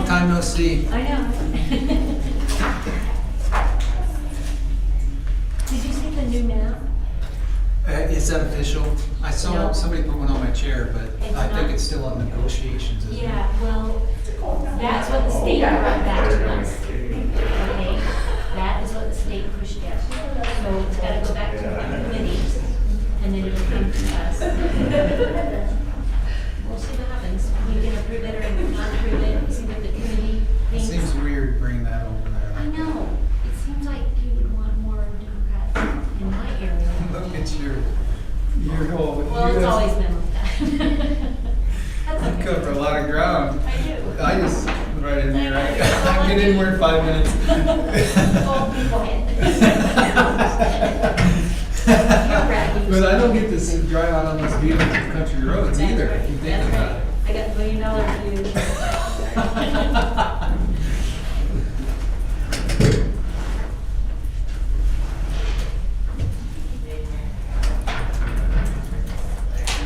Long time no see. I know. Did you see the new map? Is that official? I saw No. somebody put one on my chair, but It's I think not. it's still on negotiations, isn't it? Yeah, well, that's what the state brought back to us. Okay, that is what the state pushed out. So it's gotta go back to the committee, and then it'll come to us. We'll see what happens. We can approve it or not approve it, see what the committee It thinks. seems weird bringing that over I there. know, it seems like you would want more Democrats in my area. Look at your whole. Well, it's always been like that. That's You okay. cover a lot of ground. I do. I just went right in there. I get anywhere in 5 minutes. Oh, be quiet. You're right. But I don't get to drive out on those beautiful country roads That's either, right. if you think That's about right. it. I got $1 million views.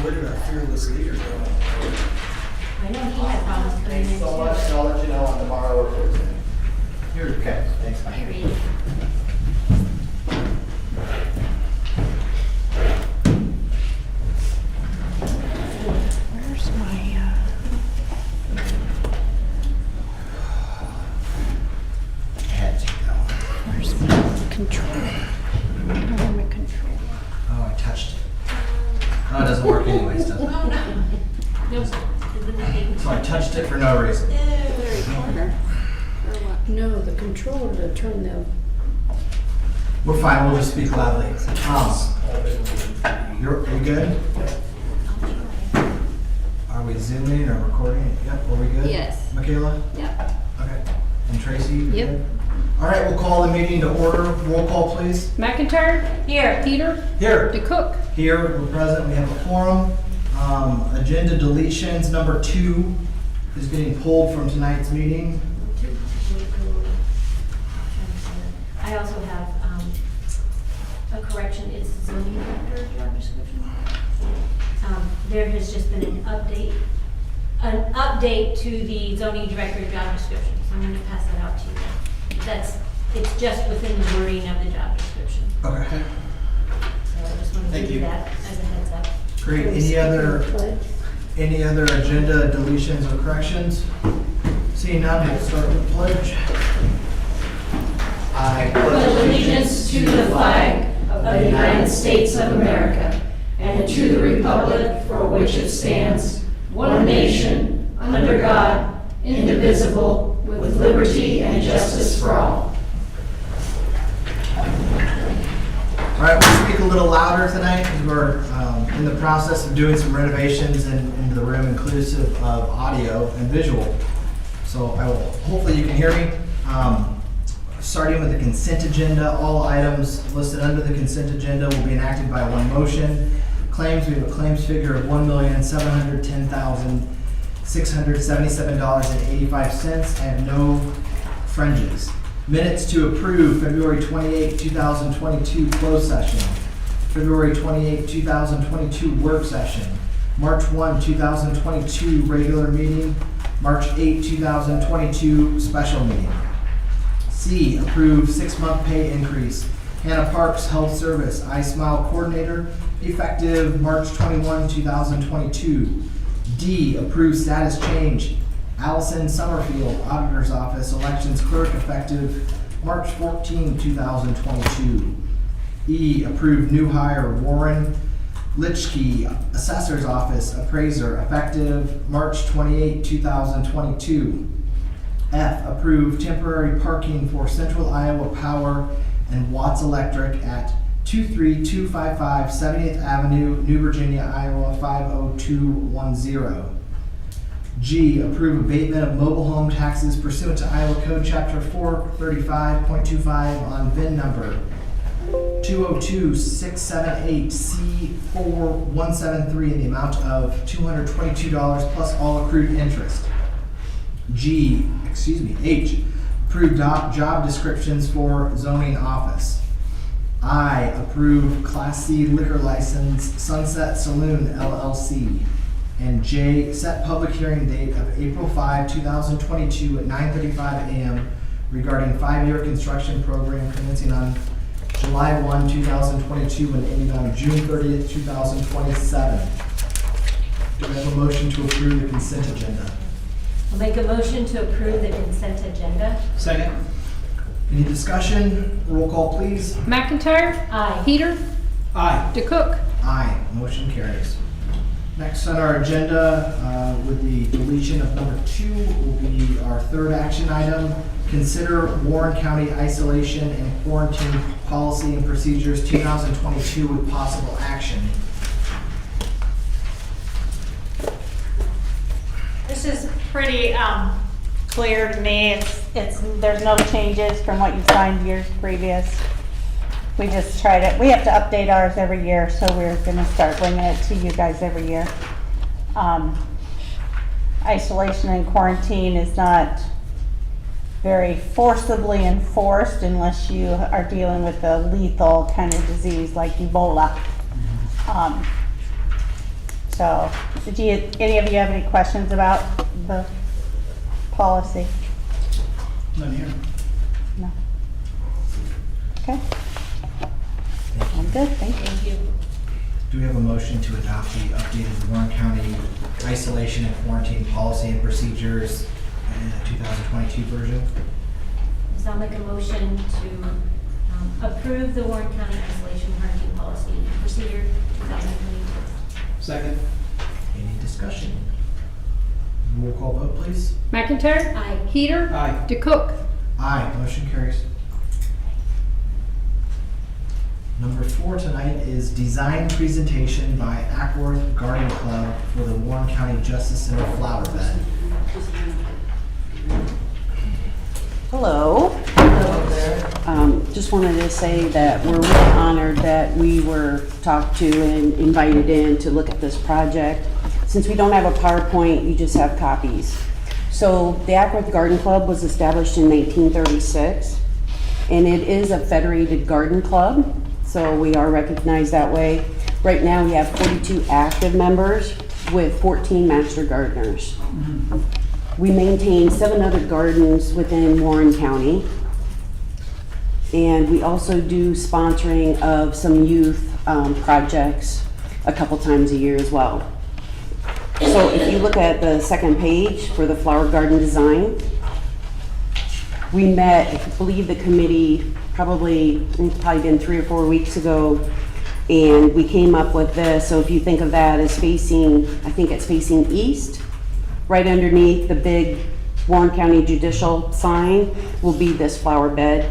Where did our fearless leader go? I know he had problems putting in Thanks so much, and too. I'll let you know on tomorrow or Thursday. Here, Okay, thanks, I bye. read. Where's my, Had to go. where's my control? Where's my control? Oh, I touched it. Oh, it doesn't work anyways, does it? Oh, no. Nope. Isn't it big? So I touched it for no reason. The recorder? Or what? No, the controller to turn the, We're fine, we'll just speak loudly. Are you good? Are we zooming or recording? Yep, are we good? Yes. Michaela? yeah. Okay. And Tracy? you Yep. good? All right, we'll call the meeting to order. Roll call, please. McIntyre? Here. Peter? Here. DeCook? Here, we're present, we have a quorum. Agenda deletions, number 2 is getting pulled from tonight's meeting. I also have a correction, it's zoning director job description. There has just been an update to the zoning director job description, so I'm gonna pass that out to you. It's just within the wording of the job description, Okay. so I just wanted to Thank give you. you that as a heads up. Great, any other agenda deletions or corrections? Seeing none, we'll start with the pledge. I pledge allegiance to the flag of the United States of America and to the republic for which it stands, one nation, under God, indivisible, with liberty and justice for all. All right, we'll speak a little louder tonight because we're in the process of doing some renovations into the room, inclusive of audio and visual. So hopefully you can hear me. Starting with the consent agenda, all items listed under the consent agenda will be enacted by one motion. Claims, we have a claims figure of $1,710,677.85 and no fringes. Minutes to approve, February 28, 2022 closed session, February 28, 2022 work session, March 1, 2022 regular meeting, March 8, 2022 special meeting. C, approve 6-month pay increase. Hannah Parks, Health Service, iSmile Coordinator, effective March 21, 2022. D, approve status change. Allison Summerfield, Auditor's Office, Elections Clerk, effective March 14, 2022. E, approve new hire Warren Litchkey, Assessor's Office, Appraiser, effective March 28, 2022. F, approve temporary parking for Central Iowa Power and Watts Electric at 23255 70th Avenue, New Virginia, Iowa 50210. G, approve abatement of mobile home taxes pursuant to Iowa Code Chapter 435.25 on VIN number 202-678-C4173 in the amount of $222 plus all accrued interest. H, approve job descriptions for zoning office. I, approve Class C liquor license Sunset Saloon LLC. And J, set public hearing date of April 5, 2022 at 9:35 a.m. regarding 5-year construction program commencing on July 1, 2022 and ending on June 30th, 2027. Do we have a motion to approve the consent agenda? I'll make a motion to approve the consent agenda. Second. Any discussion? Roll call, please. McIntyre. Aye. Peter. Aye. DeCook. Aye, motion carries. Next on our agenda, with the deletion of number 2, will be our third action item. Consider Warren County Isolation and Quarantine Policy and Procedures 2022 with possible action. This is pretty clear to me. There's no changes from what you signed years previous. We just tried it. We have to update ours every year, so we're gonna start bringing it to you guys every year. Isolation and quarantine is not very forcibly enforced unless you are dealing with a lethal kind of disease like Ebola. So, any of you have any questions about the policy? None here. No? Okay. I'm good, thank you. Thank you. Do we have a motion to adopt the updated Warren County Isolation and Quarantine Policy and Procedures 2022 version? So I'll make a motion to approve the Warren County Isolation Quarantine Policy and Procedure 2022. Second. Any discussion? Roll call vote, please. McIntyre. Aye. Peter. Aye. DeCook. Aye, motion carries. Number 4 tonight is design presentation by Ackworth Garden Club for the Warren County Justice Center flower bed. Hello. Just wanted to say that we're really honored that we were talked to and invited in to look at this project. Since we don't have a PowerPoint, you just have copies. So the Ackworth Garden Club was established in 1936, and it is a federated garden club, so we are recognized that way. Right now we have 42 active members with 14 master gardeners. We maintain 7 other gardens within Warren County. And we also do sponsoring of some youth projects a couple times a year as well. So if you look at the second page for the flower garden design, we met, I believe the committee it's probably been 3 or 4 weeks ago, and we came up with this. So if you think of that as facing, I think it's facing east, right underneath the big Warren County Judicial sign will be this flower bed.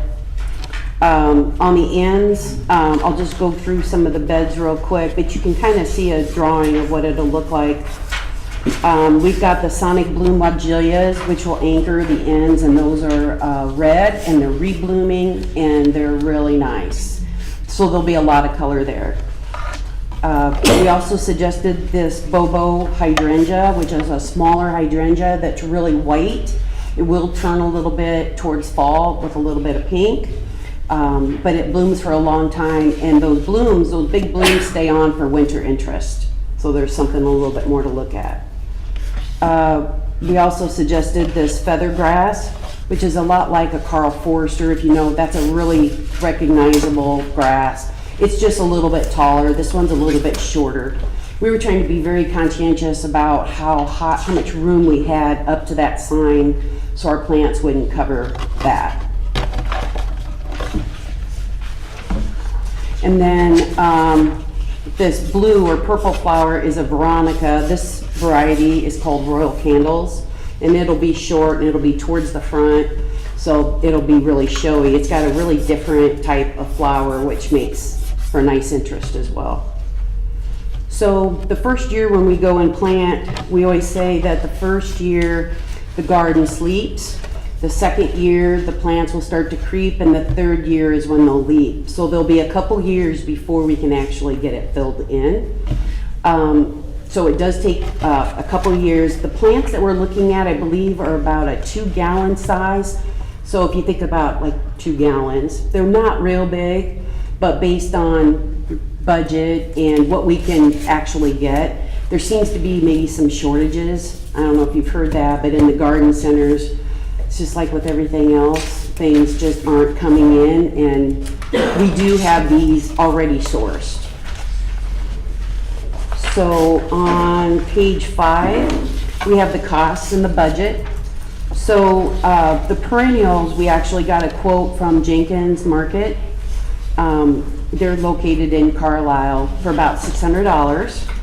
On the ends, I'll just go through some of the beds real quick, but you can kind of see a drawing of what it'll look like. We've got the Sonic Bloom Logilias, which will anchor the ends, and those are red, and they're reblooming, and they're really nice. So there'll be a lot of color there. We also suggested this Bobo hydrangea, which is a smaller hydrangea that's really white. It will turn a little bit towards fall with a little bit of pink, but it blooms for a long time, and those big blooms stay on for winter interest. So there's something a little bit more to look at. We also suggested this feather grass, which is a lot like a Carl Forster. If you know, that's a really recognizable grass. It's just a little bit taller. This one's a little bit shorter. We were trying to be very conscientious about how much room we had up to that sign so our plants wouldn't cover that. And then this blue or purple flower is a Veronica. This variety is called Royal Candles, and it'll be short and it'll be towards the front, so it'll be really showy. It's got a really different type of flower, which makes for nice interest as well. So the first year when we go and plant, we always say that the first year the garden sleeps. The second year, the plants will start to creep, and the third year is when they'll leap. So there'll be a couple years before we can actually get it filled in. So it does take a couple years. The plants that we're looking at, I believe, are about a 2-gallon size. So if you think about like 2 gallons, they're not real big, but based on budget and what we can actually get, There seems to be maybe some shortages. I don't know if you've heard that, but in the garden centers, it's just like with everything else, things just aren't coming in, and we do have these already sourced. So on page 5, we have the costs and the budget. So the perennials, we actually got a quote from Jenkins Market. They're located in Carlisle for about $600.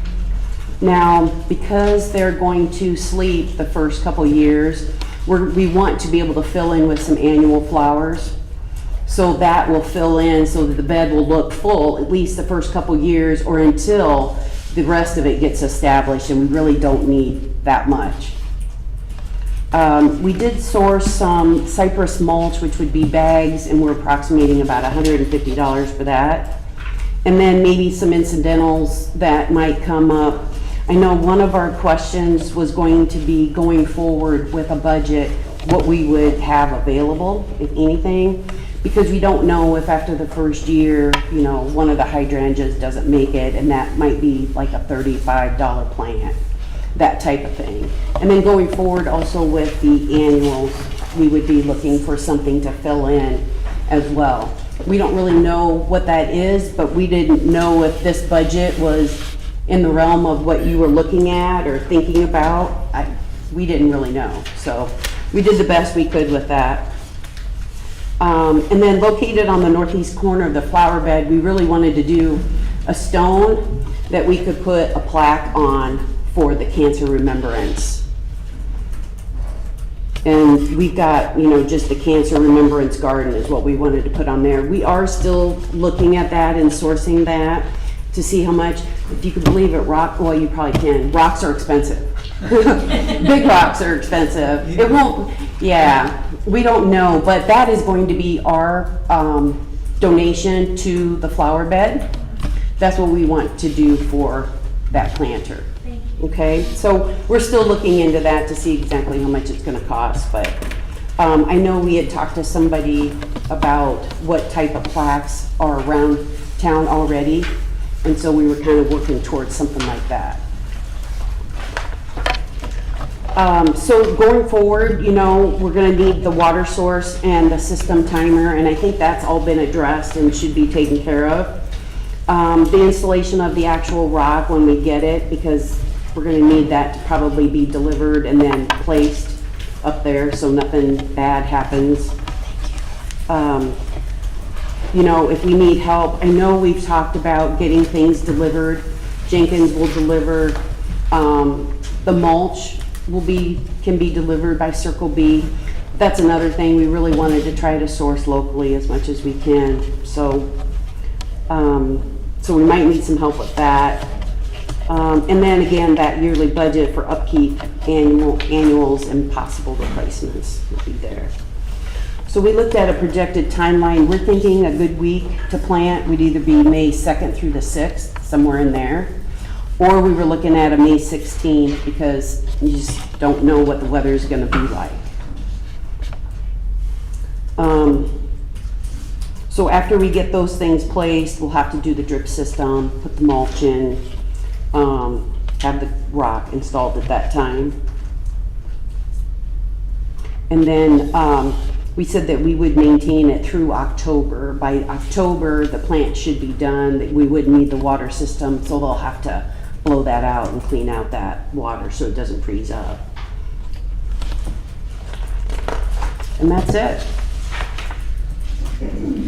Now, because they're going to sleep the first couple years, we want to be able to fill in with some annual flowers. So that will fill in so that the bed will look full at least the first couple years, or until the rest of it gets established, and we really don't need that much. We did source some cypress mulch, which would be bags, and we're approximating about $150 for that. And then maybe some incidentals that might come up. I know one of our questions was going to be, going forward with a budget, what we would have available, if anything, because we don't know if after the first year, you know, one of the hydrangeas doesn't make it, and that might be like a $35 plant, that type of thing. And then going forward also with the annuals, we would be looking for something to fill in as well. We don't really know what that is, but we didn't know if this budget was in the realm of what you were looking at or thinking about. We didn't really know, so we did the best we could with that. And then located on the northeast corner of the flower bed, we really wanted to do a stone that we could put a plaque on for the cancer remembrance. And we've got, you know, just the cancer remembrance garden is what we wanted to put on there. We are still looking at that and sourcing that to see how much. If you can believe it, well, you probably can. Rocks are expensive. Big rocks are expensive. It won't, yeah, we don't know, but that is going to be our donation to the flower bed. That's what we want to do for that planter. Thank you. Okay, so we're still looking into that to see exactly how much it's gonna cost, but I know we had talked to somebody about what type of plaques are around town already, and so we were kind of working towards something like that. So going forward, you know, we're gonna need the water source and the system timer, and I think that's all been addressed and should be taken care of. The installation of the actual rock when we get it, because we're gonna need that to probably be delivered and then placed up there so nothing bad happens. You know, if we need help, I know we've talked about getting things delivered. Jenkins will deliver, the mulch can be delivered by Circle B. That's another thing, we really wanted to try to source locally as much as we can. So we might need some help with that. And then again, that yearly budget for upkeep, annuals, and possible replacements will be there. So we looked at a projected timeline. We're thinking a good week to plant would either be May 2nd through the 6th, somewhere in there. Or we were looking at a May 16th because you just don't know what the weather's gonna be like. So after we get those things placed, we'll have to do the drip system, put the mulch in, have the rock installed at that time. And then we said that we would maintain it through October. By October, the plant should be done, that we wouldn't need the water system, so they'll have to blow that out and clean out that water so it doesn't freeze up. And that's it.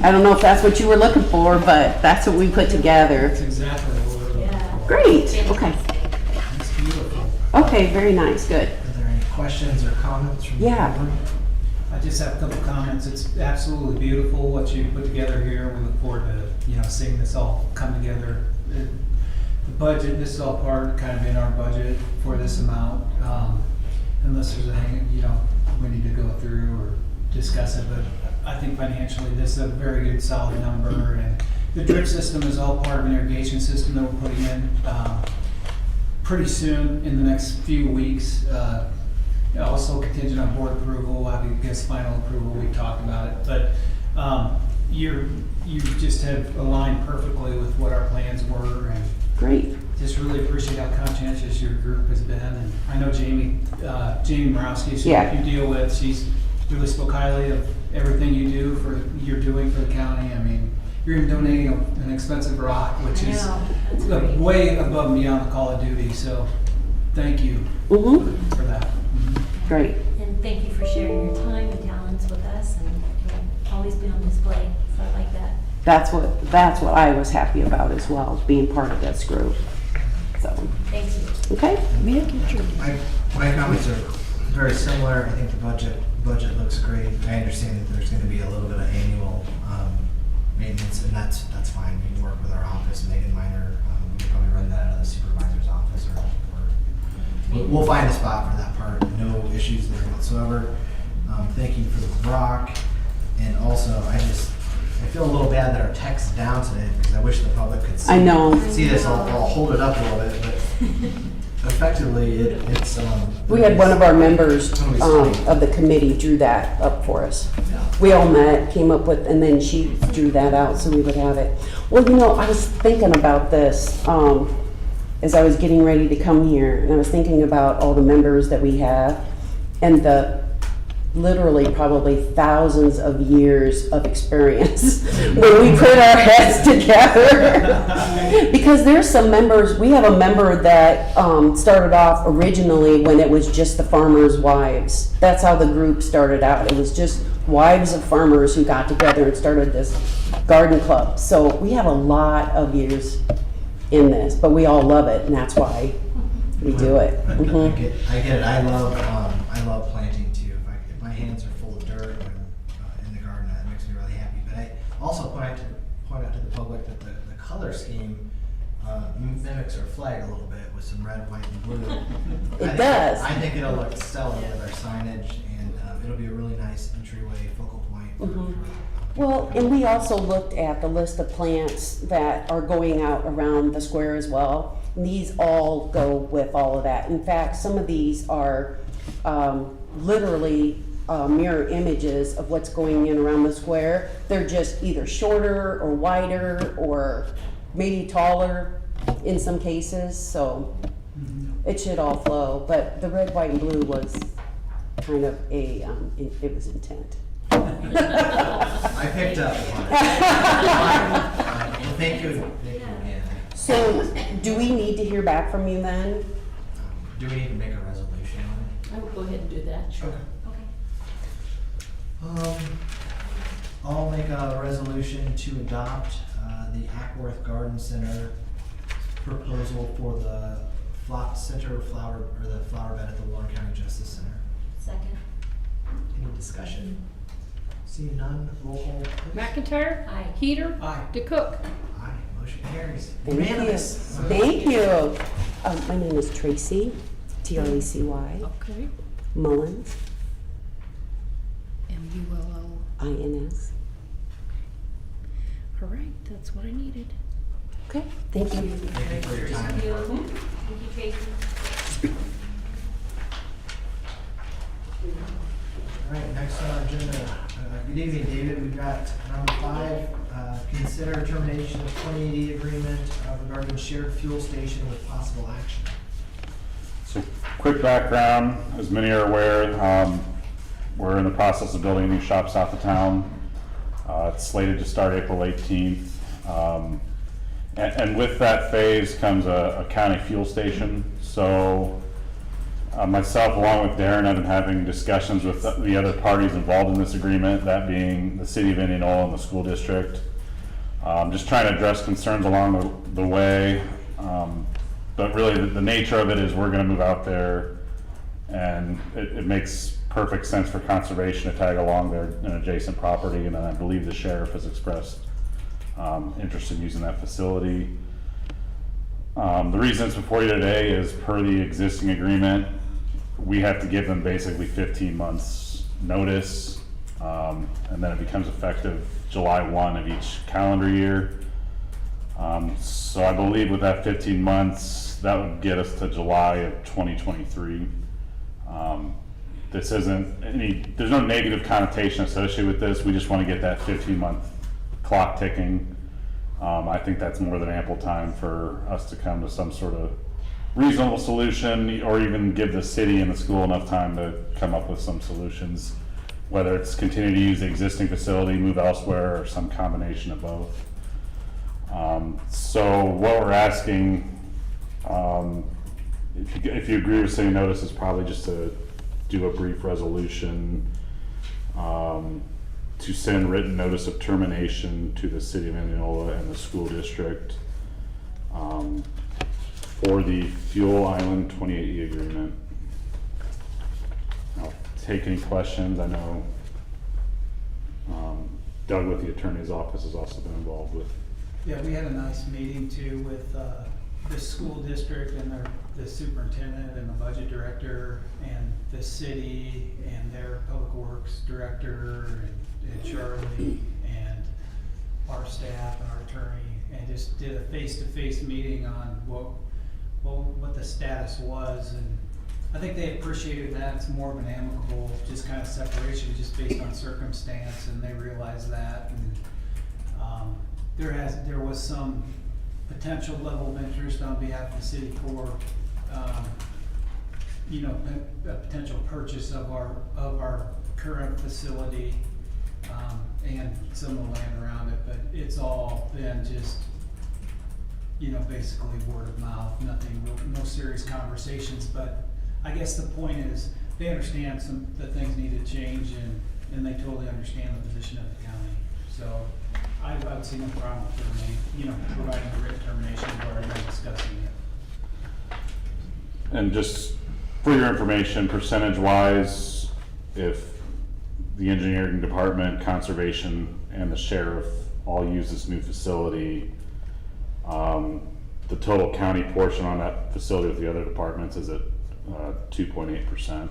I don't know if that's what you were looking for, but that's what we put together. That's exactly what we're looking Yeah. for. Great, okay. It's beautiful. Okay, very nice, good. Are there any questions or comments from the Yeah. board? I just have a couple comments. It's absolutely beautiful what you put together here. We look forward to, you know, seeing this all come together. The budget, this is all kind of in our budget for this amount. Unless there's anything, you know, we need to go through or discuss it, but I think financially this is a very good solid number. And the drip system is all part of an irrigation system that we're putting in pretty soon in the next few weeks. Also contingent on board approval, I guess final approval, we talked about it, but you just have aligned perfectly with what our plans were, and Great. Just really appreciate how conscientious your group has been, and I know Jamie Morowski, Yeah. you deal with, she's really spoke highly of everything you're doing for the county. I mean, you're even donating an expensive rock, which I is know, that's great. way above and beyond the call of duty, so thank you Mm-hmm. for that. Great. And thank you for sharing your time and talents with us, and you'll always be on display, so I like that. That's what I was happy about as well, being part of this group. So, Thank you. okay? My comments are very similar. I think the budget looks great. I understand that there's gonna be a little bit of annual, maintenance, and that's fine. We can work with our office, Megan Minor, we can probably run that out of the supervisor's office, or we'll find a spot for that part. No issues there whatsoever. Thank you for the rock, and also, I feel a little bad that our text's down today, because I wish the public could see. I know. See this, I'll hold it up a little bit, but effectively, it's. We had one of our members Somebody's funny. of the committee drew that up for us. Yeah. We all met, came up with, and then she drew that out so we would have it. Well, I was thinking about this as I was getting ready to come here, and I was thinking about all the members that we have and the literally probably thousands of years of experience when we put our heads together. Because there's some members, we have a member that started off originally when it was just the farmers' wives. That's how the group started out. It was just wives of farmers who got together and started this garden club. So we have a lot of years in this, but we all love it, and that's why we do it. I Mhm. get it. I love planting too. If my hands are full of dirt when I'm in the garden, that makes me really happy. But I also point out to the public that the color scheme mimics our flag a little bit with some red, white, and blue. It does. I think it'll look stellar with our signage, and it'll be a really nice entryway focal point. Mhm. Well, and we also looked at the list of plants that are going out around the square as well. And these all go with all of that. In fact, some of these are literally mirror images of what's going in around the square. They're just either shorter or wider or maybe taller in some cases, so it should all flow. But the red, white, and blue was kind of it was intent. I picked up on it. Well, thank you again. So, do we need to hear back from you then? Do we need to make a resolution on I will go ahead and do that. it? Sure. Okay. I'll make a resolution to adopt the Ackworth Garden Center proposal for the flower bed at the Warren County Justice Center. Second. Any discussion? Seeing none, roll call. please. McIntyre? Aye. Heater? Aye. DeCook? Aye, motion carries. Thank you. Unanimous. Thank you. My name is Tracy, Tracy Okay. Mullins, MULL. INS. All right, that's what I needed. Okay, thank you. Thank you for your time. Thank you. Thank you, Tracy. All right, next on our agenda. Good evening, David. We've got number 5, consider termination of 2080 agreement regarding shared fuel station with possible action. So, quick background, as many are aware, we're in the process of building a new shop south of town. It's slated to start April 18th. And with that phase comes a county fuel station. So myself, along with Darren, I've been having discussions with the other parties involved in this agreement, that being the city of Indianola and the school district. Just trying to address concerns along the way. But really the nature of it is we're gonna move out there, and it makes perfect sense for conservation to tag along their an adjacent property, and I believe the sheriff has expressed interest in using that facility. The reason it's before you today is per the existing agreement, we have to give them basically 15 months notice, and then it becomes effective July 1 of each calendar year. So I believe with that 15 months, that would get us to July of 2023. This isn't there's no negative connotation associated with this. We just want to get that 15-month clock ticking. I think that's more than ample time for us to come to some sort of reasonable solution, or even give the city and the school enough time to come up with some solutions, whether it's continue to use the existing facility, move elsewhere, or some combination of both. So what we're asking, if you agree with saying notice, is probably just to do a brief resolution to send written notice of termination to the city of Indianola and the school district for the Fuel Island 28E agreement. I'll take any questions. I know Doug with the attorney's office has also been involved with. Yeah, we had a nice meeting too with the school district and the superintendent and the budget director and the city and their public works director and Charlie and our staff and our attorney, and just did a face-to-face meeting on what the status was. And I think they appreciated that. It's more of an amicable, just kind of separation, just based on circumstance, and they realized that. And there was some potential level of interest on behalf of the city for, a potential purchase of our current facility, and some of the land around it, but it's all been just, basically word of mouth, no serious conversations. But I guess the point is, they understand the things need to change, and they totally understand the position of the county. So I would see no problem with providing a written termination. We've already been discussing it. And just for your information, percentage-wise, if the engineering department, conservation, and the sheriff all use this new facility, the total county portion on that facility with the other departments is at 2.8%.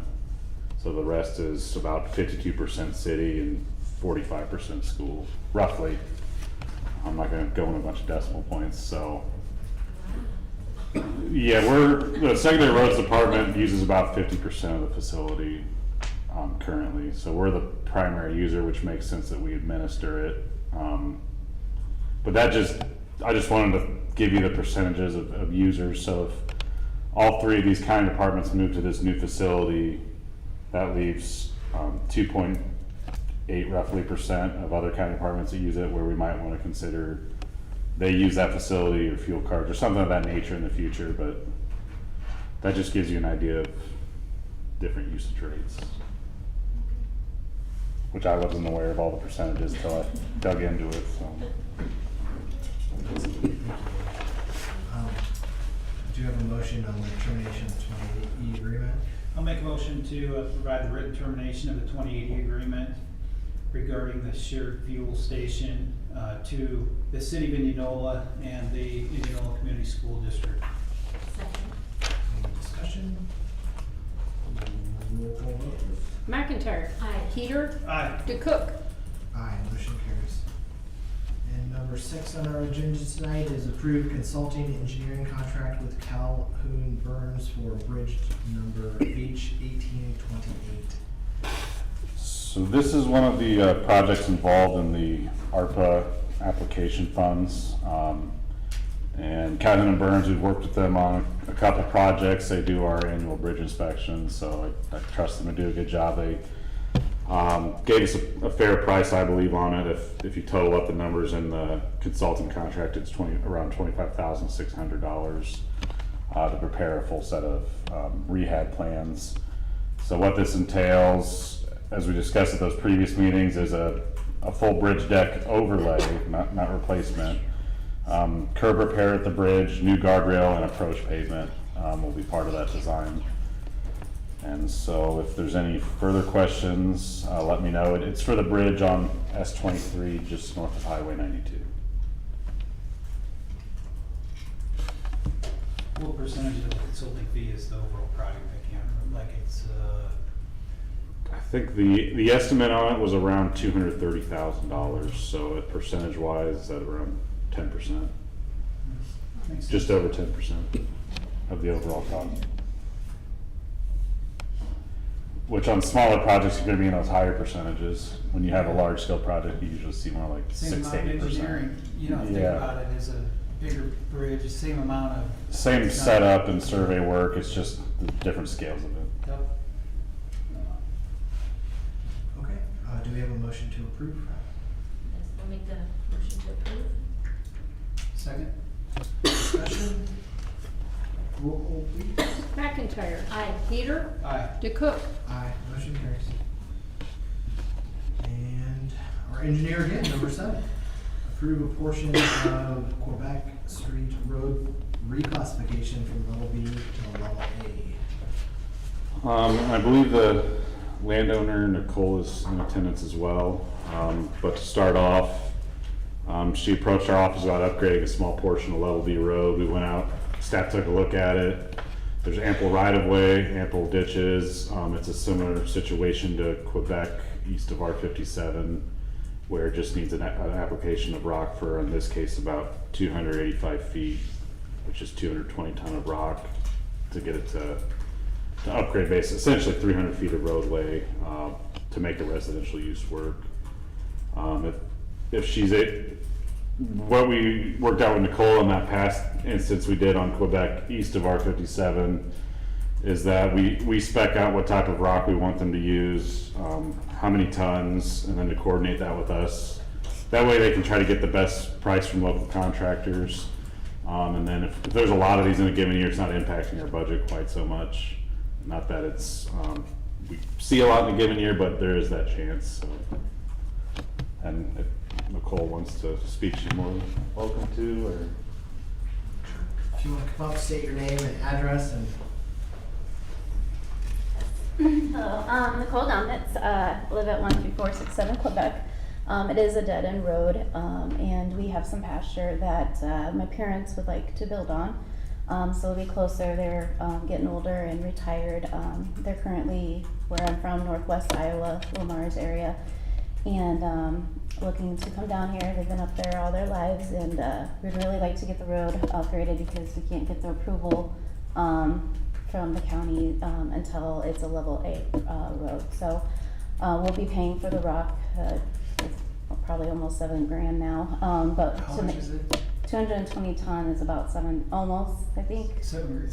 So the rest is about 52% city and 45% school, roughly. I'm not gonna go in a bunch of decimal points, so. Yeah, the secondary roads department uses about 50% of the facility currently. So we're the primary user, which makes sense that we administer it. But I just wanted to give you the percentages of users. So if all three of these county departments move to this new facility, that leaves 2.8 roughly percent of other county departments that use it, where we might want to consider they use that facility or fuel cards or something of that nature in the future. But that just gives you an idea of different usage rates, which I wasn't aware of all the percentages until I dug into it. So. Do you have a motion on the termination of the 28E agreement? I'll make a motion to provide the written termination of the 2080 agreement regarding the shared fuel station to the city of Indianola and the Indianola Community School District. Second. Any discussion? Roll call vote. McIntyre. Aye. Heater. Aye. DeCook. Aye, motion carries. And number 6 on our agenda tonight is approved consulting engineering contract with Calhoun Burns for bridge number H1828. So this is one of the projects involved in the ARPA application funds. And Calhoun and Burns, we've worked with them on a couple projects. They do our annual bridge inspections, so I trust them to do a good job. They gave us a fair price, I believe, on it. If you total up the numbers in the consulting contract, it's around $25,600 to prepare a full set of rehab plans. So what this entails, as we discussed at those previous meetings, is a full bridge deck overlay, not replacement. Curb repair at the bridge, new guardrail, and approach pavement will be part of that design. And so if there's any further questions, let me know. It's for the bridge on S23, just north of Highway 92. What percentage of the consulting fee is the overall project? I can't remember, like it's, I think the estimate on it was around $230,000, so percentage-wise, that around 10%, makes sense. just over 10% of the overall cost. which on smaller projects are gonna be in those higher percentages. When you have a large scale project, you usually see more like Same 6 amount to of 8%. engineering, you know, think Yeah. about it as a bigger bridge, same amount of. Same setup and survey work, it's just the different scales of it. Yep. Okay, do we have a motion to approve? I'll make the motion to approve. Second? Discussion? Roll call, please. McIntyre. Aye. Peter. Aye. DeCook. Aye, motion carries. And our engineer again, number 7. Approve a portion of Quebec Street Road reclassification from level B to level A. I believe the landowner, Nicole, is in attendance as well. But to start off, she approached our office about upgrading a small portion of level B road. We went out, staff took a look at it. There's ample right-of-way, ample ditches. It's a similar situation to Quebec east of R57, where it just needs an application of rock for, in this case, about 285 feet, which is 220 ton of rock to get it to upgrade essentially 300 feet of roadway to make the residential use work. If she's what we worked out with Nicole in that past instance we did on Quebec east of R57 is that we spec out what type of rock we want them to use, how many tons, and then to coordinate that with us. That way they can try to get the best price from local contractors. And then if there's a lot of these in a given year, it's not impacting our budget quite so much. Not that it's, we see a lot in a given year, but there is that chance. So. And if Nicole wants to speak, she's more than welcome to, or. If you want to come up, state your name and address and. Hello, Nicole Dominitz, live at 13467 Quebec. It is a dead-end road, and we have some pasture that my parents would like to build on. So it'll be closer. They're getting older and retired. They're currently where I'm from, northwest Iowa, Lamar's area, and looking to come down here. They've been up there all their lives, and we'd really like to get the road upgraded because we can't get the approval from the county until it's a level A road. So we'll be paying for the rock, probably almost $7,000 now. But How to much make is it? 220 ton is about almost, I think, $7,000.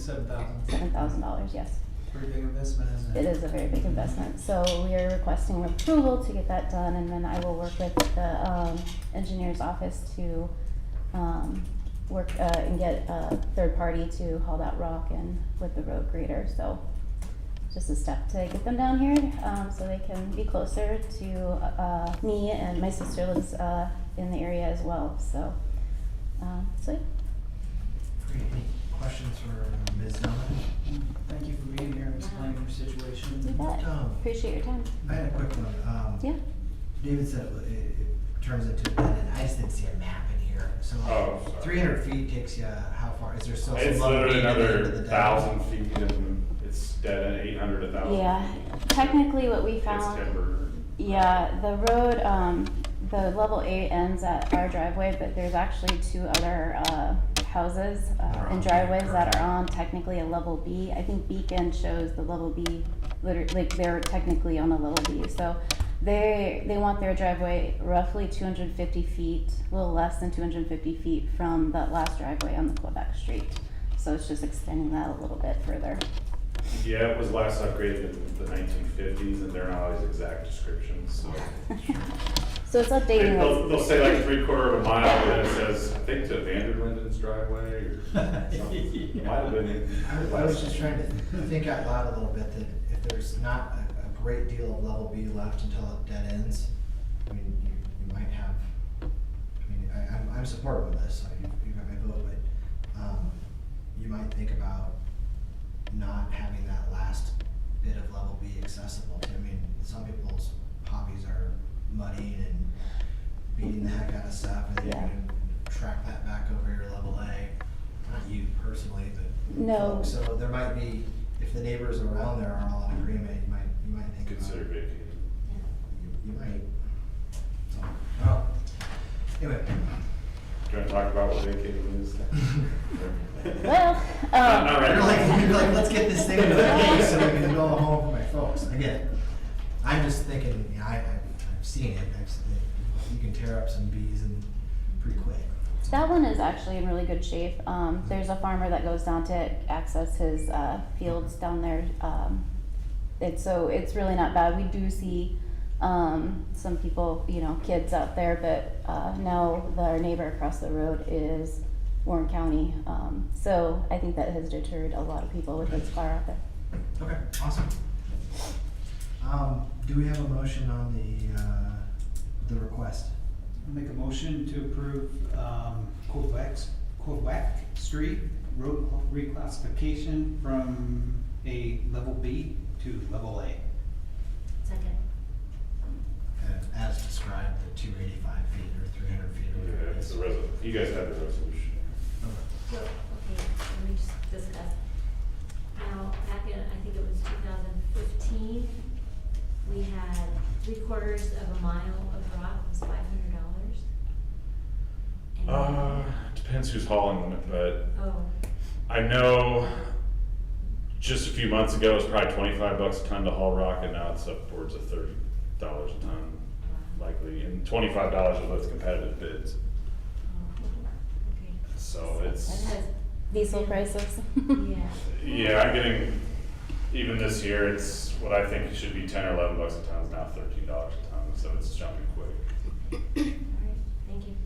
$7,000. Yes, Pretty big investment, isn't it it? is a very big investment. So we are requesting approval to get that done, and then I will work with the engineer's office to work and get a third party to haul that rock in with the road grader. So just a step to get them down here so they can be closer to me, and my sister lives in the area as well. So, yeah. Great. Any questions for Ms. Dominitz? Thank you for being here and explaining your You situation. bet. Um, Appreciate your time. I had a quick one. Yeah. David said it turns into a dead end. I just didn't see a map in here. So Oh, sorry. 300 feet takes you how far? Is there still some It's level literally B to the end of another the dead 1,000 feet, and it's dead at 800 to 1,000. Yeah. Technically, what we It's found. timber. Yeah, the road, the level 8 ends at our driveway, but there's actually 2 other houses and driveways that are on technically a level B. I think Beacon shows the level B, literally, like they're technically on a level B. So they want their driveway roughly 250 feet, a little less than 250 feet from that last driveway on the Quebec Street. So it's just extending that a little bit further. Yeah, it was last upgraded in the 1950s, and they're not always exact descriptions, so. So it's updating. They'll say like 3/4 of a mile, and then it says, I think to Vanderlinden's driveway, or something. It might have been. I was just trying to think out loud a little bit that if there's not a great deal of level B left until it dead ends, I mean, you might have, I mean, I'm supportive of this, so you got my vote, but you might think about not having that last bit of level B accessible to, I mean, some people's hobbies are mudding and beating the heck out of stuff, and Yeah. you're gonna track that back over your level A. Not you personally, but No. folks. So there might be, if the neighbors around there are all in agreement, you might think about Consider it. vacating. You might. So, well, anyway. Do you want to talk about what vacating is? Well, Not right You're now. like, let's get this thing into the case so we can go home for my phone. close, I get it. I'm just thinking, you know, I've seen it, you can tear up some bees and pretty quick. That one is actually in really good shape. There's a farmer that goes down to access his fields down there. It's really not bad. We do see some people, you know, kids out there, but now our neighbor across the road is Warren County. So I think that has deterred a lot of people with this fire out there. Okay, awesome. Do we have a motion on the request? I'll make a motion to approve Quebec Street road reclassification from a level B to level A. Second. As described, the 285 feet or 300 feet or whatever it It's is. you guys have the resolution. So, okay, let me just discuss. Now, back in, I think it was 2015, we had 3/4 of a mile of rock was $500. And Depends who's hauling them, but oh, I know just a few months ago, it was probably $25 a ton to haul rock, and now it's upwards of $30 a ton, likely, and $25 is what's competitive bids. okay. So That it's, has, Diesel prices. yeah. yeah, I'm getting, even this year, it's what I think it should be 10 or $11 a ton is now $13 a ton, so it's jumping quick. All right, thank you.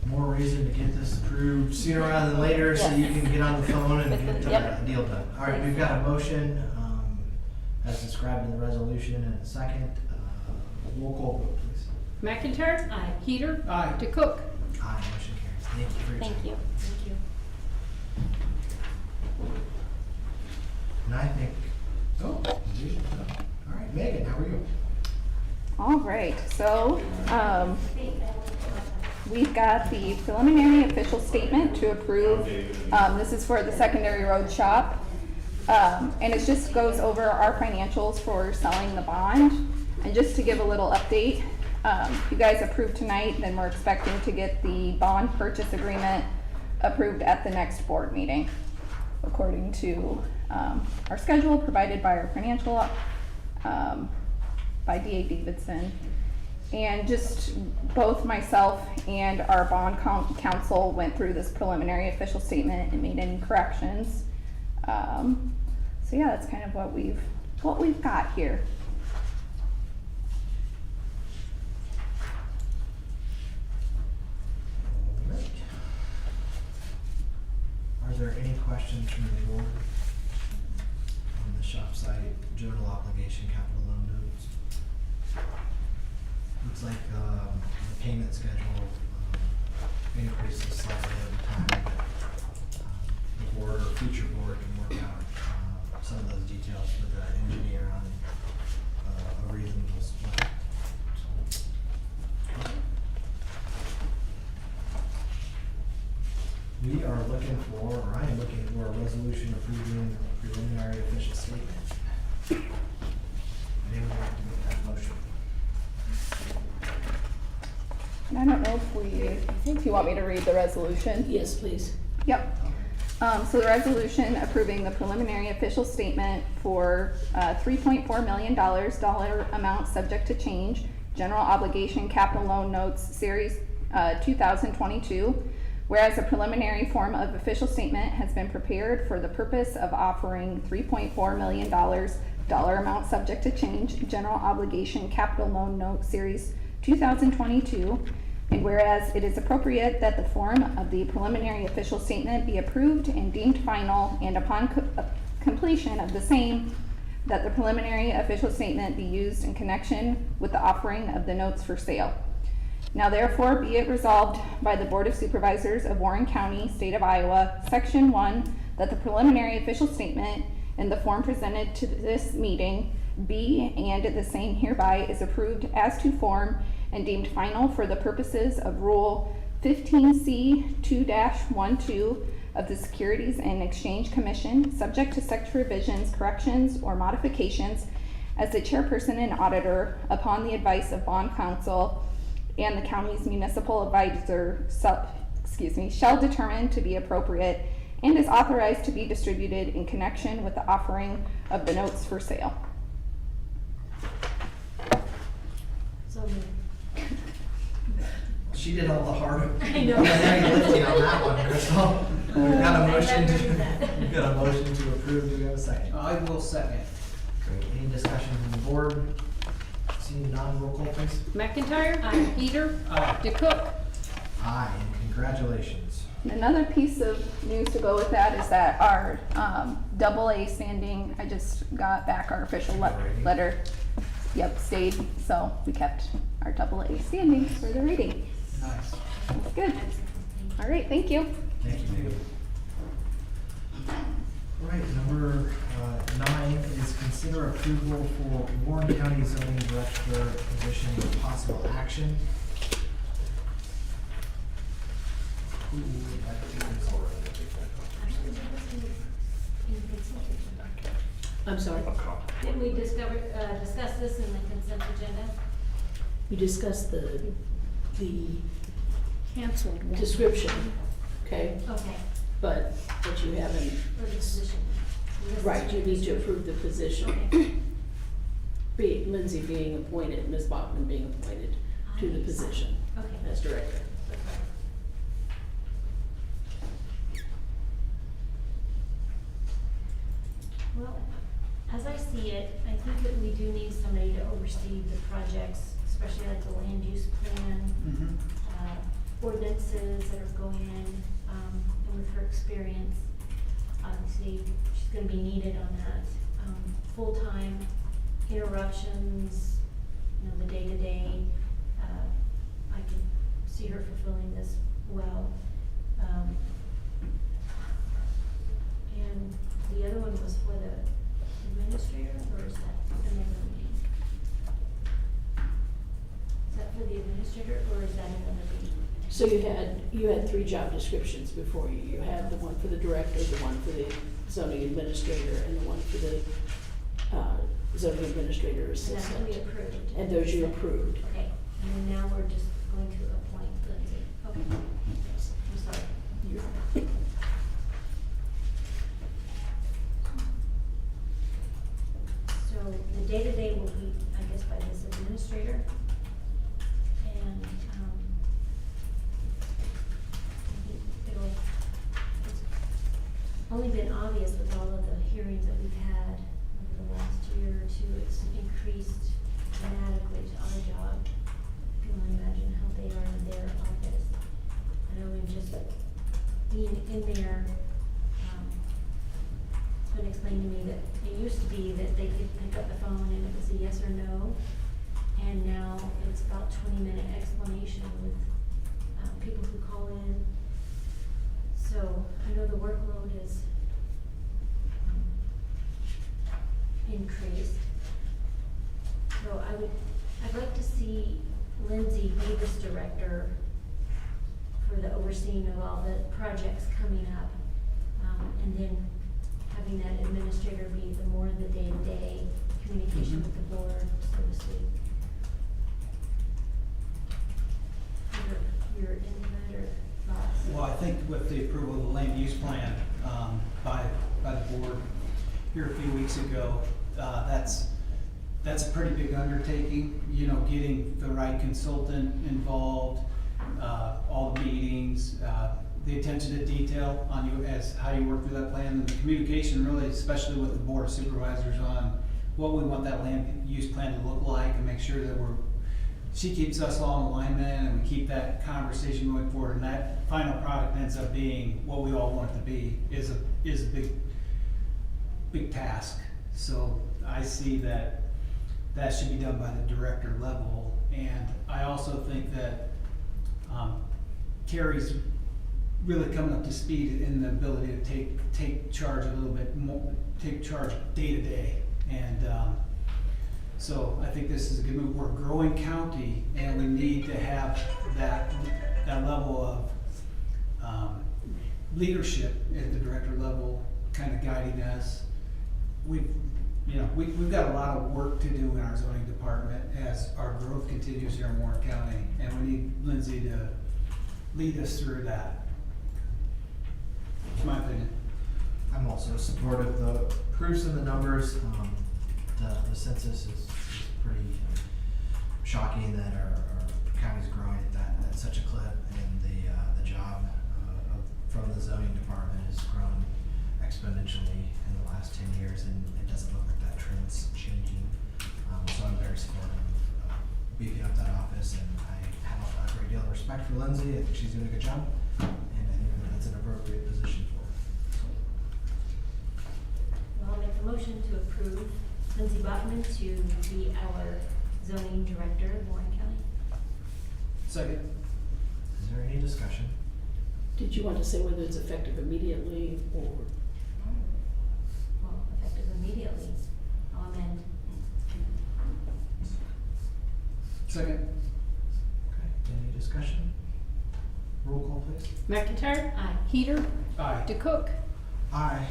More reason to get this approved sooner rather than later, so you can get on the phone and get Yep. a deal done. All right, we've got a motion, as described in the resolution, and a second. Roll call vote, please. McIntyre. Aye. Heater. Aye. DeCook. Aye, motion carries. Thank you for your time. Thank you. Thank you. And I think, all right, Megan, how are you? All right, so, we've got the preliminary official statement to approve. This is for the secondary road shop. And it just goes over our financials for selling the bond. And just to give a little update, if you guys approve tonight, then we're expecting to get the bond purchase agreement approved at the next board meeting, according to our schedule provided by our financial, by D.A. Davidson. And just both myself and our bond counsel went through this preliminary official statement and made any corrections. So yeah, that's kind of what we've got here. All right. Are there any questions from the board on the shop site general obligation capital loan notes? Looks like the payment schedule increases slightly over time, but the board or future board can work out some of those details with the engineer on a reasonable split. We are looking for, or I am looking for, a resolution approving preliminary official statement. Anyone like to make that motion? And I don't know if you want me to read the resolution. Yes, please. Yep. So the resolution approving the preliminary official statement for $3.4 million, dollar amount subject to change, general obligation capital loan notes series 2022. Whereas a preliminary form of official statement has been prepared for the purpose of offering $3.4 million, dollar amount subject to change, general obligation capital loan note series 2022. And whereas it is appropriate that the form of the preliminary official statement be approved and deemed final, and upon completion of the same, that the preliminary official statement be used in connection with the offering of the notes for sale. Now therefore be it resolved by the Board of Supervisors of Warren County, State of Iowa, Section 1, that the preliminary official statement in the form presented to this meeting be, and the same hereby is approved as to form and deemed final for the purposes of Rule 15C 2-12 of the Securities and Exchange Commission, subject to such revisions, corrections, or modifications as the chairperson and auditor, upon the advice of bond counsel and the county's municipal advisor, shall determine to be appropriate, and is authorized to be distributed in connection with the offering of the notes for sale. So moved. She did all the hard. I know. heavy lifting on that one, Crystal. We've got a I motion never do that. we've got a motion to approve. Do we have a second? I will second. Great. Any discussion from the board? Seeing none, roll call please. McIntyre. Aye. Peter. Aye. DeCook. Aye, and congratulations. Another piece of news to go with that is that our AA standing, I just got back our official Rating. letter. Yep, stayed, so we kept our AA standing for the rating. Nice. That's good. All right, thank you. Thank you. All right, number 9 is consider approval for Warren County zoning director position with possible action. Who would like to do this? I'm sorry, Didn't we discuss this in the consent agenda? you discussed the Canceled one. description, okay, Okay, but you haven't, for the position. right, you need to approve the position. Lindsay being appointed, Ms. Bachman being appointed to the position Okay. as director. Well, as I see it, I think that we do need somebody to oversee the projects, especially like the land use plan, Mhm. ordinances that are going in, and with her experience, obviously, she's gonna be needed on that. Full-time interruptions, you know, the day-to-day, I can see her fulfilling this well. And the other one was for the administrator, or is that another meeting? Is that for the administrator, or is that another meeting? So you had 3 job descriptions before you. You had the one for the director, the one for the zoning administrator, and the one for the zoning administrator And that's what we assistant. approved. And those you approved. Okay, and then now we're just going to appoint Lindsay. Okay, I'm sorry. So the day-to-day will be, I guess, by this administrator. And, I think it's only been obvious with all of the hearings that we've had over the last year or two, it's increased dramatically to our job. You can only imagine how they are in their office. I know in just being in there, it's been explained to me that it used to be that they could pick up the phone and it was a yes or no. And now it's about 20-minute explanation with people who call in. So I know the workload is increased. So I'd like to see Lindsay be this director for the overseeing of all the projects coming up. And then having that administrator be the more the day-to-day communication with the board, so to speak. Your input or thoughts? Well, I think with the approval of the land use plan by the board here a few weeks ago, that's a pretty big undertaking, you know, getting the right consultant involved, all the meetings, the attention to detail on you as how you work through that plan, and the communication really, especially with the board of supervisors on what we want that land use plan to look like, and make sure that she keeps us all in alignment and we keep that conversation going forward, and that final product ends up being what we all want it to be, is a big task. So I see that should be done by the director level, and I also think that Carrie's really coming up to speed in the ability to take charge a little bit more, take charge day to day, and so I think this is a good move. We're a growing county, and we need to have that level of leadership at the director level, kind of guiding us. We've got a lot of work to do in our zoning department as our growth continues here in Warren County, and we need Lindsay to lead us through that. It's my opinion. I'm also supportive of the proofs and the numbers. The census is pretty shocking that our county's growing at such a clip, and the job from the zoning department has grown exponentially in the last 10 years, and it doesn't look like that trend's changing. So I'm very supportive of beefing up that office, and I have a great deal of respect for Lindsay. I think she's doing a good job, and I think that it's an appropriate position for her. Well, I'll make a motion to approve Lindsay Bachman to be our zoning director of Warren County. Second. Is there any discussion? Did you want to say whether it's effective immediately or? Well, effective immediately. I'll amend. Second. Okay, any discussion? Roll call, please. McIntyre? Aye. Heater? Aye. DeCook? Aye.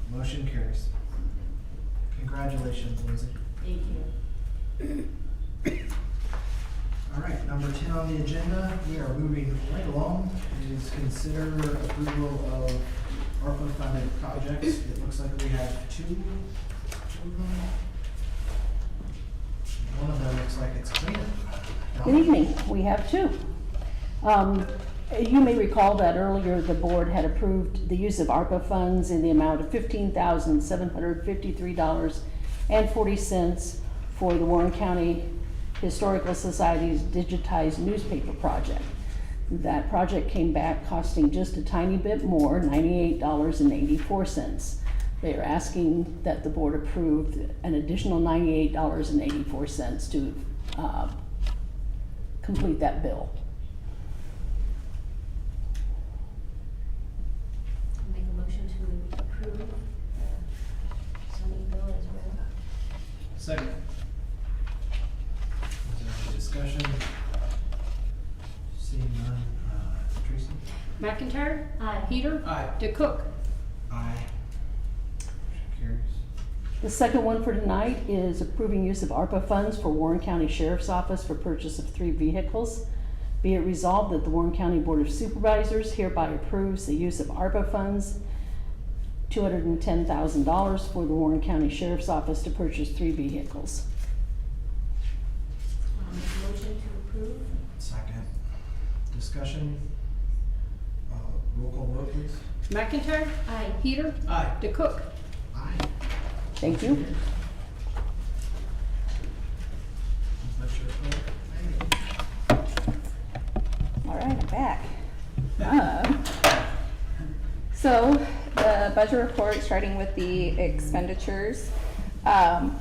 Motion carries. Congratulations, Lindsay. Thank you. All right, number 10 on the agenda, we are moving right along. Is consider approval of ARPA funded projects. It looks like we have two of them. One of them looks like it's cleaner. Good evening. We have two. You may recall that earlier the board had approved the use of ARPA funds in the amount of $15,753.40 for the Warren County Historical Society's digitized newspaper project. That project came back costing just a tiny bit more, $98.84. They are asking that the board approve an additional $98.84 to complete that bill. I'll make a motion to approve the zoning bill as read. Second. Is there any discussion? Seeing none, Tracy? McIntyre? Aye. Heater? Aye. DeCook? Aye. Motion carries. The second one for tonight is approving use of ARPA funds for Warren County Sheriff's Office for purchase of 3 vehicles. Be it resolved that the Warren County Board of Supervisors hereby approves the use of ARPA funds, $210,000 for the Warren County Sheriff's Office to purchase 3 vehicles. I'll make a motion to approve. Second. Discussion? Roll call vote, please. McIntyre? Aye. Heater? Aye. DeCook? Aye. Thank you. Not sure if All right, I'm back. So the budget report, starting with the expenditures, I'll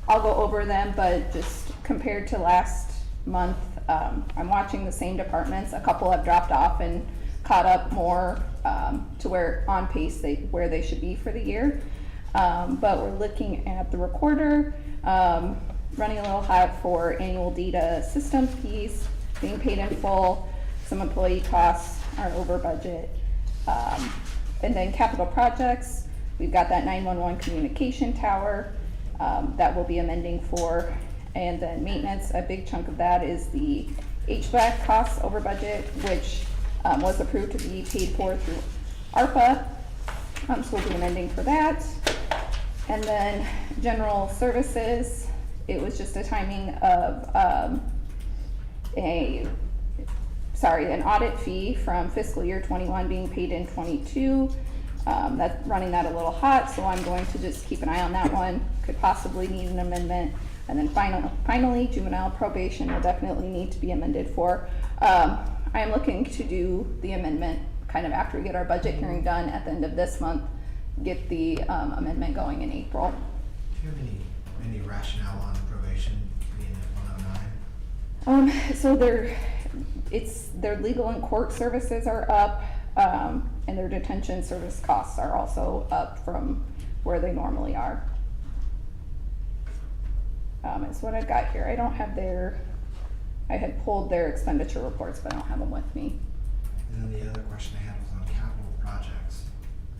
go over them, but just compared to last month, I'm watching the same departments. A couple have dropped off and caught up more to where on pace where they should be for the year. But we're looking at the recorder, running a little hot for annual data system fees, being paid in full. Some employee costs are over budget. And then capital projects, we've got that 911 communication tower that we'll be amending for. And then maintenance, a big chunk of that is the HVAC costs over budget, which was approved to be paid for through ARPA. So we'll be amending for that. And then general services, it was just a timing of an audit fee from fiscal year 21 being paid in 22. That's running that a little hot, so I'm going to just keep an eye on that one. Could possibly need an amendment. And then finally, juvenile probation will definitely need to be amended for. I am looking to do the amendment kind of after we get our budget hearing done at the end of this month, get the amendment going in April. Do you have any rationale on probation being at 109? So their legal and court services are up, and their detention service costs are also up from where they normally are. Is what I've got here. I don't have I had pulled their expenditure reports, but I don't have them with me. And then the other question I had was on capital projects.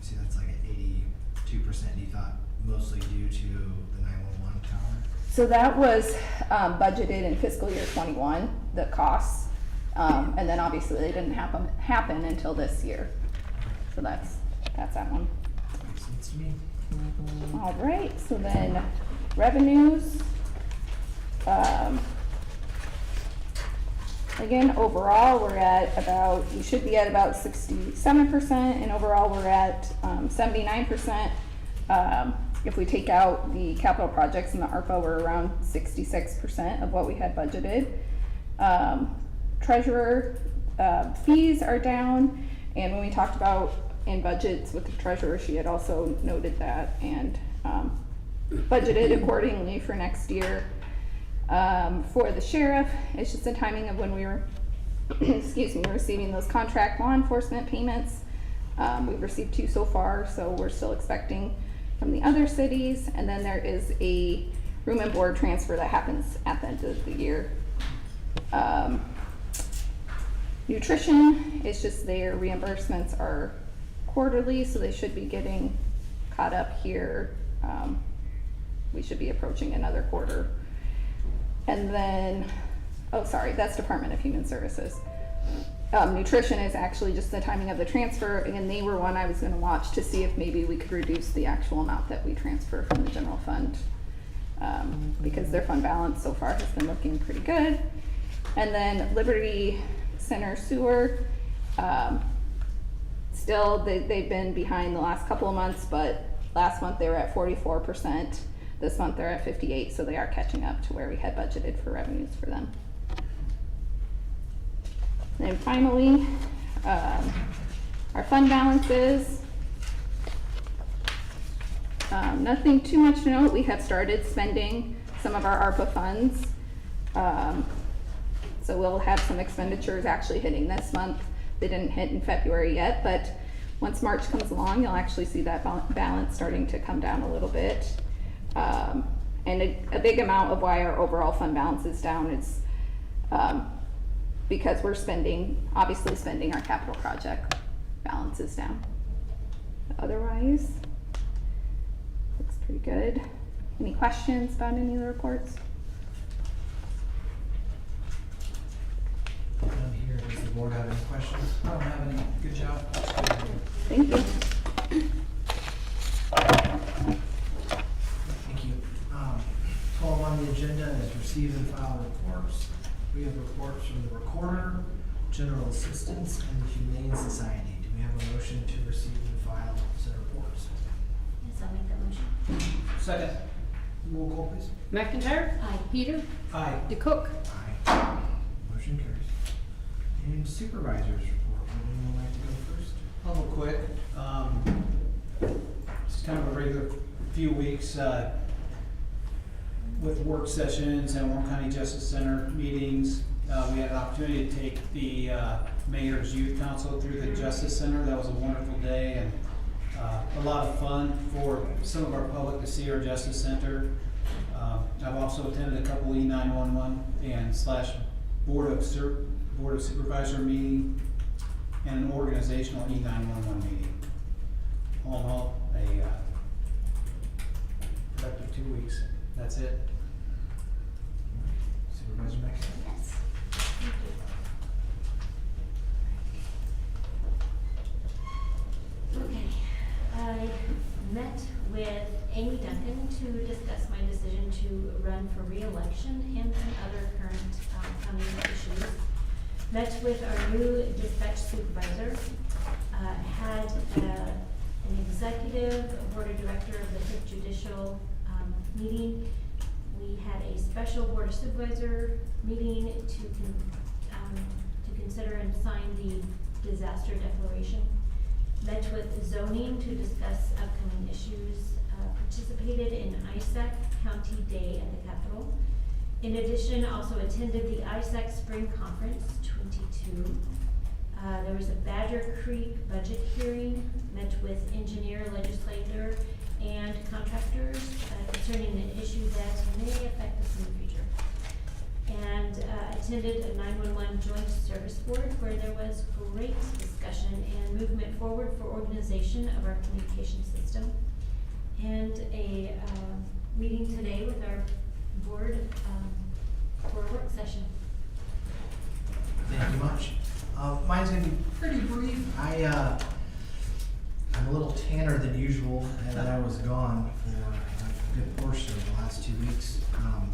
I see that's like at 82%. You thought mostly due to the 911 tower? So that was budgeted in fiscal year 21, the costs, and then obviously they didn't happen until this year. So that's that one. Makes sense to me. All right, so then revenues. Again, overall, we're at about, you should be at about 67%, and overall, we're at 79%. If we take out the capital projects and the ARPA, we're around 66% of what we had budgeted. Treasurer fees are down, and when we talked about in budgets with the treasurer, she had also noted that and budgeted accordingly for next year. For the sheriff, it's just the timing of when we were, excuse me, receiving those contract law enforcement payments. We've received 2 so far, so we're still expecting from the other cities. And then there is a room and board transfer that happens at the end of the year. Nutrition, it's just their reimbursements are quarterly, so they should be getting caught up here. We should be approaching another quarter. And then, oh, sorry, that's Department of Human Services. Nutrition is actually just the timing of the transfer, and they were one I was gonna watch to see if maybe we could reduce the actual amount that we transfer from the general fund. Because their fund balance so far has been looking pretty good. And then Liberty Center Sewer, still, they've been behind the last couple of months, but last month they were at 44%. This month they're at 58, so they are catching up to where we had budgeted for revenues for them. And finally, our fund balances. Nothing too much to note. We have started spending some of our ARPA funds. So we'll have some expenditures actually hitting this month. They didn't hit in February yet, but once March comes along, you'll actually see that balance starting to come down a little bit. And a big amount of why our overall fund balance is down is because we're obviously spending our capital project balance is down. Otherwise, looks pretty good. Any questions about any of the reports? I'm here. Does the board have any questions? I don't have any. Good job. Thank you. Thank you. 12 on the agenda is receive and file reports. We have reports from the Recorder, General Assistance, and the Humane Society. Do we have a motion to receive and file said reports? Yes, I'll make that motion. Second. Roll call, please. McIntyre. Aye. Peter. Aye. DeCook. Aye. Motion carries. And Supervisors report. Would anyone like to go first? I'll go quick. Just kind of a regular few weeks with work sessions and Warren County Justice Center meetings. We had an opportunity to take the Mayor's Youth Council through the Justice Center. That was a wonderful day and a lot of fun for some of our public to see our Justice Center. I've also attended a couple E911 and / Board of Supervisor meeting and an organizational E911 meeting. All in all, a productive 2 weeks. That's it. Supervisor McIntyre. Yes. Okay, I met with Amy Duncan to discuss my decision to run for re-election and some other current county issues. Met with our new dispatch supervisor, had an executive board of director of the 5th Judicial meeting. We had a special board of supervisor meeting to consider and sign the disaster declaration. Met with zoning to discuss upcoming issues. Participated in ISAC County Day at the Capitol. In addition, also attended the ISAC Spring Conference 22. There was a Badger Creek budget hearing. Met with engineer, legislator, and contractors concerning an issue that may affect us in the future. And attended a 911 Joint Service Board where there was great discussion and movement forward for organization of our communication system. And a meeting today with our board for a work session. Thank you much. Mine's gonna be pretty brief. I a little tanner than usual, and I was gone for a good portion of the last 2 weeks on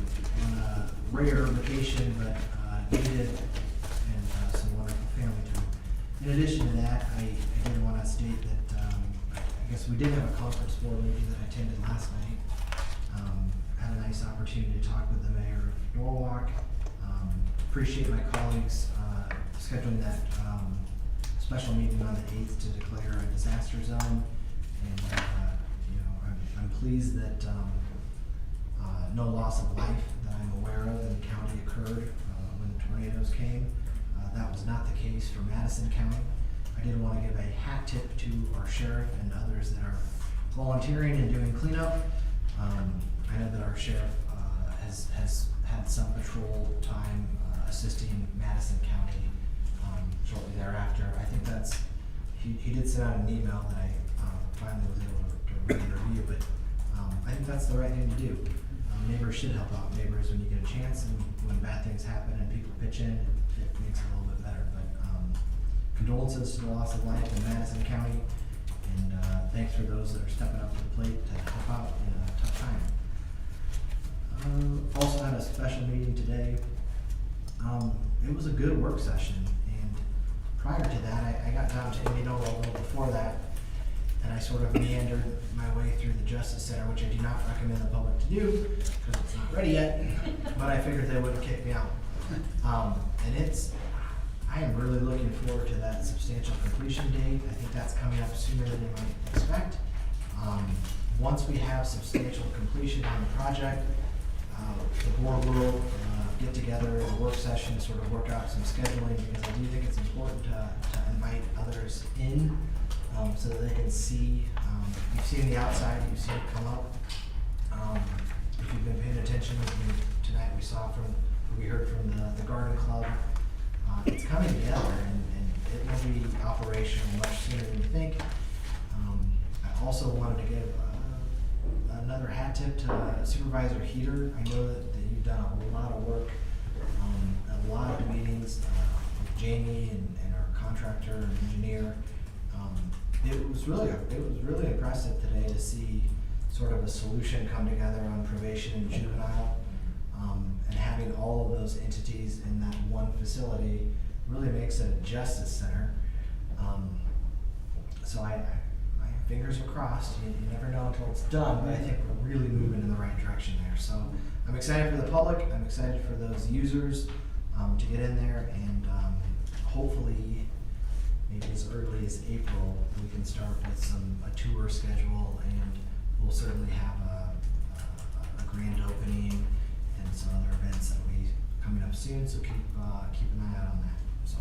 a rare vacation, but needed, and some wonderful family time. In addition to that, I did want to state that I guess we did have a conference board meeting that I attended last night. Had a nice opportunity to talk with the mayor of Norwalk. Appreciate my colleagues scheduling that special meeting on the 8th to declare a disaster zone. And I'm pleased that no loss of life that I'm aware of in the county occurred when the tornadoes came. That was not the case for Madison County. I did want to give a hat tip to our sheriff and others that are volunteering and doing cleanup. I know that our sheriff has had some patrol time assisting Madison County shortly thereafter. I think that's, he did send out an email that I finally was able to read and review, but I think that's the right thing to do. Neighbors should help out neighbors when you get a chance, and when bad things happen and people pitch in, it makes it a little bit better. But condolences to the loss of life in Madison County, and thanks for those that are stepping up to the plate to help out in a tough time. Also had a special meeting today. It was a good work session, and prior to that, I got down to Indianola a little before that, and I sort of meandered my way through the Justice Center, which I do not recommend the public to do because it's not ready yet, but I figured they wouldn't kick me out. And I am really looking forward to that substantial completion date. I think that's coming up sooner than you might expect. Once we have substantial completion on the project, the board will get together in a work session to sort of work out some scheduling, because I do think it's important to invite others in so that they can see. You've seen the outside, you've seen it come up. If you've been paying attention, tonight we heard from the garden club. It's coming together, and it will be operational much sooner than you think. I also wanted to give another hat tip to Supervisor Heater. I know that you've done a lot of work, a lot of meetings with Jamie and our contractor and engineer. It was really impressive today to see sort of a solution come together on probation and juvenile, and having all of those entities in that one facility really makes it a justice center. So I fingers are crossed. You never know until it's done, but I think we're really moving in the right direction there. So I'm excited for the public. I'm excited for those users to get in there, and hopefully maybe as early as April we can start with a tour schedule, and we'll certainly have a grand opening and some other events that will be coming up soon. So keep an eye out on that. So,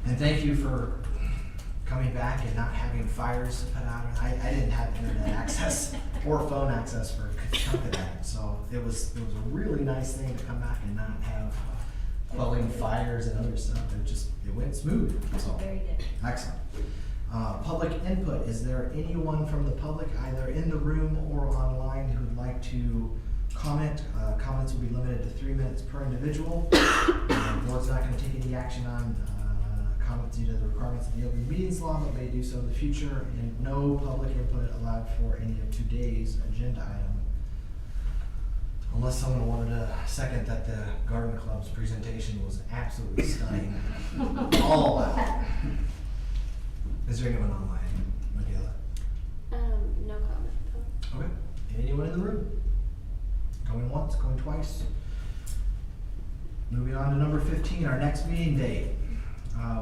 and thank you for coming back and not having fires put out. I didn't have internet access or phone access for a chunk of that, so it was a really nice thing to come back and not have quelling fires and other stuff. It went smooth. So Very good. excellent. Public input. Is there anyone from the public, either in the room or online, who would like to comment? Comments will be limited to 3 minutes per individual. The board's not going to take any action on comments due to the requirements of the Open Meetings Law, but may do so in the future, and no public input allowed for any of today's agenda item. Unless someone wanted to second that the Garden Club's presentation was absolutely stunning. All out. Is there anyone online? Michaela? No comment. Okay. Anyone in the room? Going once, going twice? Moving on to number 15, our next meeting date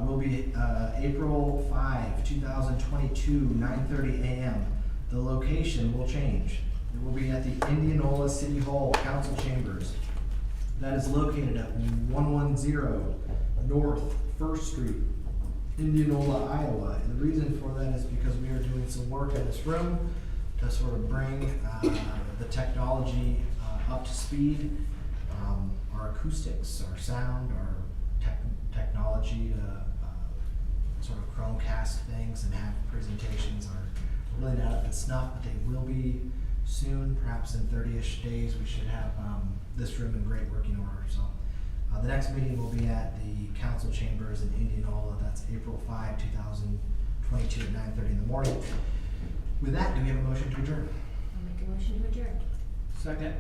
will be April 5, 2022, 9:30 a.m. The location will change. It will be at the Indianola City Hall Council Chambers. That is located at 110 North 1st Street, Indianola, Iowa. And the reason for that is because we are doing some work in this room to sort of bring the technology up to speed. Our acoustics, our sound, our technology to sort of Chromecast things and have presentations are really not up to snuff, but they will be soon. Perhaps in 30-ish days we should have this room in great working order. So the next meeting will be at the council chambers in Indianola. That's April 5, 2022. 2022 at 9:30 in the morning. With that, do we have a motion to adjourn? I'll make a motion to adjourn. Second?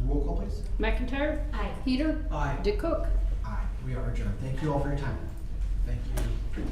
Roll call, please. McIntyre, Aye. Peter, Aye. DeCook. Aye, we are adjourned. Thank you all for your time. Thank you.